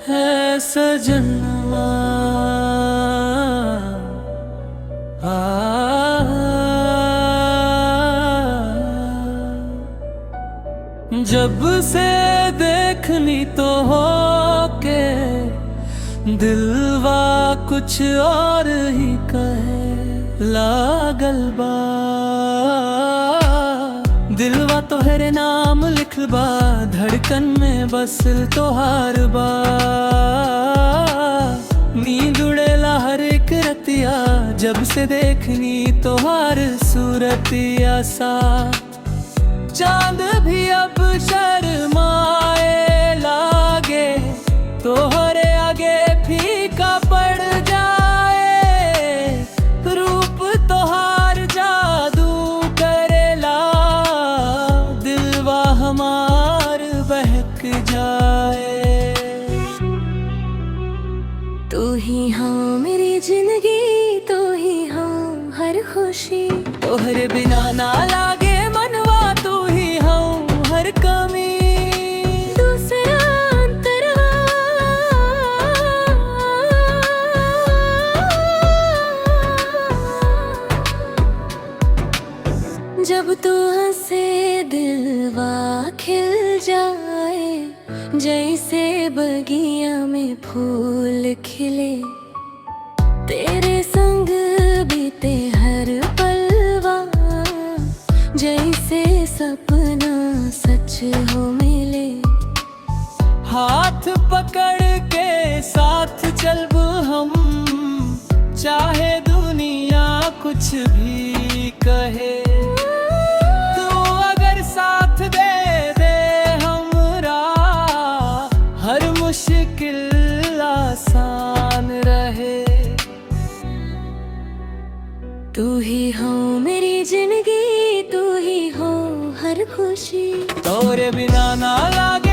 है सजनवा जब से देखनी तो हो के दिलवा कुछ और ही कहे लागल बा। दिलवा तोहरे नाम लिखबा धड़कन में बस तोहार बा। नींद उड़ेला हर एक रतिया जब से देखनी तोहार सूरतिया सा। चांद भी अब शर्माए लागे तोहरे आगे फीका पड़ जाए। रूप तोहार जादू करेला दिलवा हमार बहक जाए। तू ही हाँ मेरी जिंदगी, तू ही हाँ हर खुशी। तोहरे बिना ना लागे मनवा, तू ही हाँ हर कमी। दूसरा अंतरा जब तू हंसे दिलवा खिल जाए। जैसे बगिया में फूल खिले तेरे संग बीते हर पलवा। जैसे सपना सच हो मिले। हाथ पकड़ के साथ चलब हम चाहे दुनिया कुछ भी कहे। तू अगर साथ दे दे हमरा हर मुश्किल आसान रहे। तू ही हो मेरी जिंदगी, तू ही हो हर खुशी। तोरे बिना ना लागे